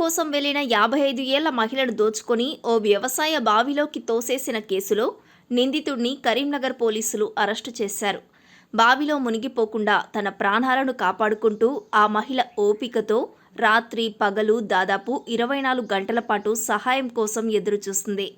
కోసం వెళ్లిన 55 ఏళ్ల మహిళను దోచుకొని ఓ వ్యవసాయ బావిలోకి తోసేసిన కేసులో నిందితుడిని కరీంనగర్ పోలీసులు అరెస్టు చేశారు. బావిలో మునిగిపోకుండా తన ప్రాణాలను కాపాడుకుంటూ ఆ మహిళ ఓపికతో రాత్రి పగలు దాదాపు 24 గంటల పాటు సహాయం కోసం ఎదురుచూస్తుంది.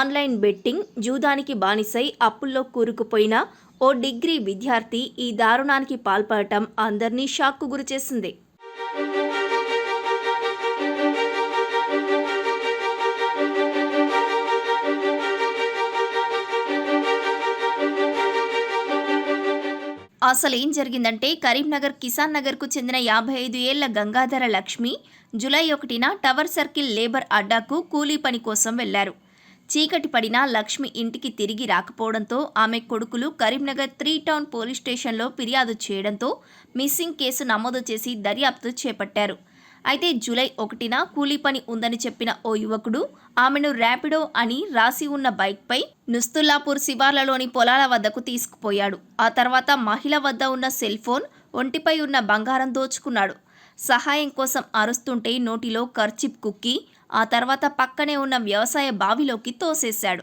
ఆన్లైన్ బెట్టింగ్, జూదానికి బానిసై అప్పుల్లో కూరుకుపోయిన ఓ డిగ్రీ విద్యార్థి ఈ దారుణానికి పాల్పడటం అందర్నీ షాక్కు గురిచేసింది. అసలేం జరిగిందంటే కరీంనగర్ కిసాన్ నగర్కు చెందిన 55 ఏళ్ల గంగాధర లక్ష్మి జూలై 1న టవర్ సర్కిల్ లేబర్ అడ్డాకు కూలీ పని కోసం వెళ్లారు. చీకటి పడినా లక్ష్మి ఇంటికి తిరిగి రాకపోవడంతో ఆమె కొడుకులు కరీంనగర్ 3 టౌన్ పోలీస్ స్టేషన్లో ఫిర్యాదు చేయడంతో మిస్సింగ్ కేసు నమోదు చేసి దర్యాప్తు చేపట్టారు. అయితే జూలై 1న కూలీ పని ఉందని చెప్పిన ఓ యువకుడు ఆమెను ర్యాపిడో అని రాసి ఉన్న బైక్పై నుస్తుల్లాపూర్ శివార్లలోని పొలాల వద్దకు తీసుకుపోయాడు. ఆ తర్వాత మహిళ వద్ద ఉన్న సెల్ ఫోన్, ఒంటిపై ఉన్న బంగారం దోచుకున్నాడు. సహాయం కోసం అరుస్తుంటే నోటిలో కర్చిప్ కుక్కి ఆ తర్వాత పక్కనే ఉన్న వ్యవసాయ బావిలోకి తోసేశాడు.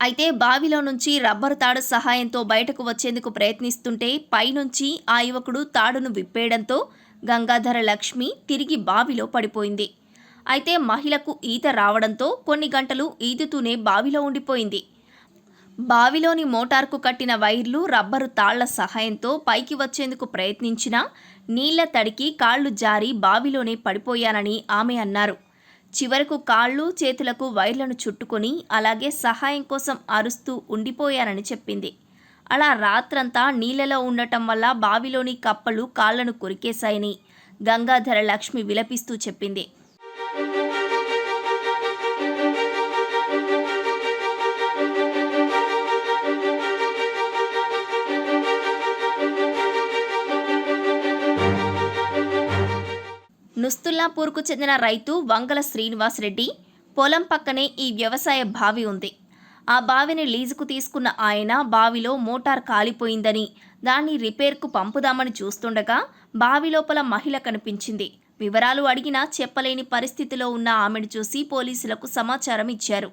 అయితే బావిలో నుంచి రబ్బరు తాడు సహాయంతో బయటకు వచ్చేందుకు ప్రయత్నిస్తుంటే పైనుంచి ఆ యువకుడు తాడును విప్పేయడంతో గంగాధర లక్ష్మి తిరిగి బావిలో పడిపోయింది. అయితే మహిళకు ఈత రావడంతో కొన్ని గంటలు ఈదుతూనే బావిలో ఉండిపోయింది. బావిలోని మోటార్కు కట్టిన వైర్లు, రబ్బరు తాళ్ల సహాయంతో పైకి వచ్చేందుకు ప్రయత్నించినా నీళ్ల తడికి కాళ్లు జారి బావిలోనే పడిపోయానని ఆమె అన్నారు. చివరకు కాళ్ళు, చేతులకు వైర్లను చుట్టుకొని అలాగే సహాయం కోసం అరుస్తూ ఉండిపోయానని చెప్పింది. అలా రాత్రంతా నీళ్లలో ఉండటం వల్ల బావిలోని కప్పలు కాళ్లను కొరికేశాయని గంగాధర లక్ష్మి విలపిస్తూ చెప్పింది. నుస్తుల్లాపూర్కు చెందిన రైతు వంగల శ్రీనివాస్ రెడ్డి పొలం పక్కనే ఈ వ్యవసాయ బావి ఉంది. ఆ బావిని లీజుకు తీసుకున్న ఆయన బావిలో మోటార్ కాలిపోయిందని దాన్ని రిపేర్కు పంపుదామని చూస్తుండగా బావి లోపల మహిళ కనిపించింది. వివరాలు అడిగినా చెప్పలేని పరిస్థితిలో ఉన్న ఆమెను చూసి పోలీసులకు సమాచారం ఇచ్చారు.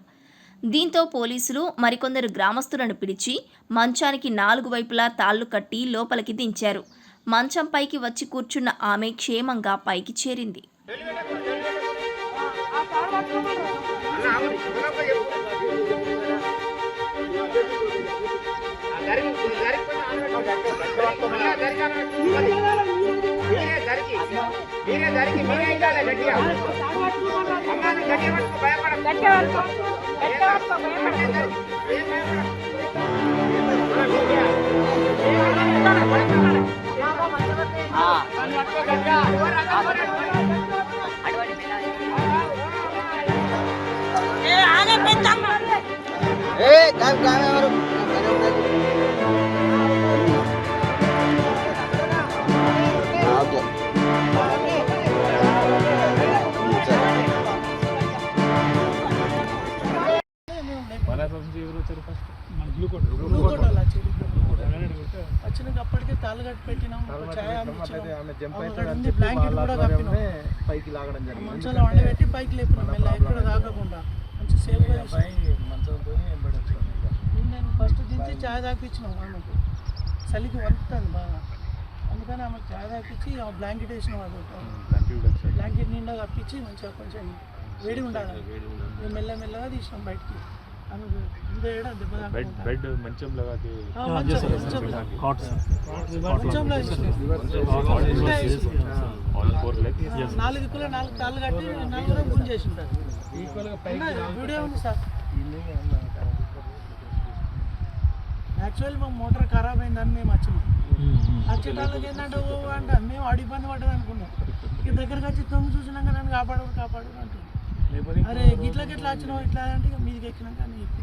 దీంతో పోలీసులు మరికొందరు గ్రామస్తులను పిలిచి మంచానికి 4 వైపులా తాళ్లు కట్టి లోపలికి దించారు. మంచం పైకి వచ్చి కూర్చున్న ఆమె క్షేమంగా పైకి చేరింది. వచ్చినాక అప్పటికే తాళ్ళు కట్టి పెట్టినాం. బ్లాంకెట్ కూడా కప్పినాం. పైకి లాగడం జరిగింది. మంచంలో వండబెట్టి పైకి లేపినాం. మెల్ల ఎక్కడ తాగకుండా మంచి సేఫ్గా నేను ఫస్ట్ దించి ఛాయ్ తాగిపించినాం. ఆమెకు చలికి వరుకుతుంది బాగా, అందుకని ఆమెకు ఛాయ్ తాగిపించి ఆ బ్లాంకెట్ వేసినాం. అది బ్లాంకెట్ నిండా కప్పించి మంచిగా కొంచెం వేడి ఉండాలి. మెల్లమెల్లగా తీసినాం బయటికి. बेड मंचम लगा के 4 తాళ్ళు కట్టి 4 గుంజ చేసి ఉంటారు. వీడియో ఉంది సార్. యాక్చువల్ మా మోటార్ ఖరాబ్ అయిందని మేము వచ్చినాం. వచ్చేటాళ్ళకి ఏంటంటే ఓ అంటే మేము అడిగి పని పడ్డది అనుకున్నాం. ఇక దగ్గరకు వచ్చి తొంగి చూసినాక నన్ను కాపాడు అంటున్నాం. అరే గిట్లకి ఎట్లా వచ్చినావు ఇట్లా అంటే మీదికి ఎక్కినాక అని చెప్పి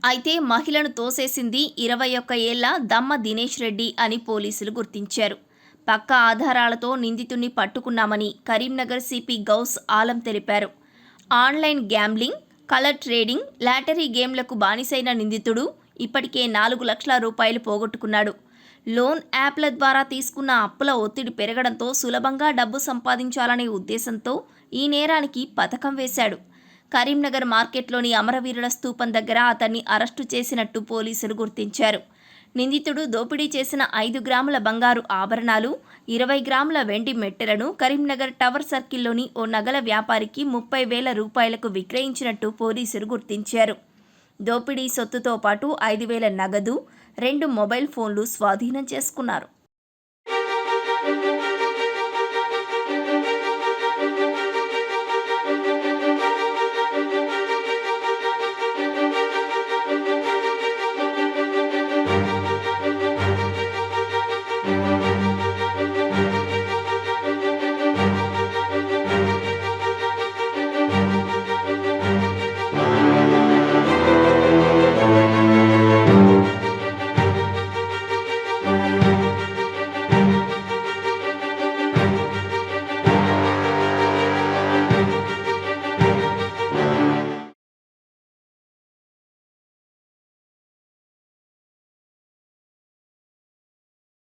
అయితే మహిళను తోసేసింది 21 ఏళ్ల దమ్మ దినేష్ రెడ్డి అని పోలీసులు గుర్తించారు. పక్కా ఆధారాలతో నిందితుడిని పట్టుకున్నామని కరీంనగర్ సిపి గౌస్ ఆలం తెలిపారు. Online gambling, colour trading, lottery గేమ్లకు బానిసైన నిందితుడు ఇప్పటికే 4 లక్షల రూపాయలు పోగొట్టుకున్నాడు. లోన్ యాప్ల ద్వారా తీసుకున్న అప్పుల ఒత్తిడి పెరగడంతో సులభంగా డబ్బు సంపాదించాలనే ఉద్దేశంతో ఈ నేరానికి పథకం వేశాడు. కరీంనగర్ మార్కెట్లోని అమరవీరుల స్తూపం దగ్గర అతన్ని అరెస్టు చేసినట్టు పోలీసులు గుర్తించారు. నిందితుడు దోపిడీ చేసిన 5 గ్రాముల బంగారు ఆభరణాలు, 20 గ్రాముల వెండి మెట్టెలను కరీంనగర్ టవర్ సర్కిల్లోని ఓ నగల వ్యాపారికి 30,000 రూపాయలకు విక్రయించినట్టు పోలీసులు గుర్తించారు. దోపిడీ సొత్తుతో పాటు 5,000 నగదు, 2 మొబైల్ ఫోన్లు స్వాధీనం చేసుకున్నారు.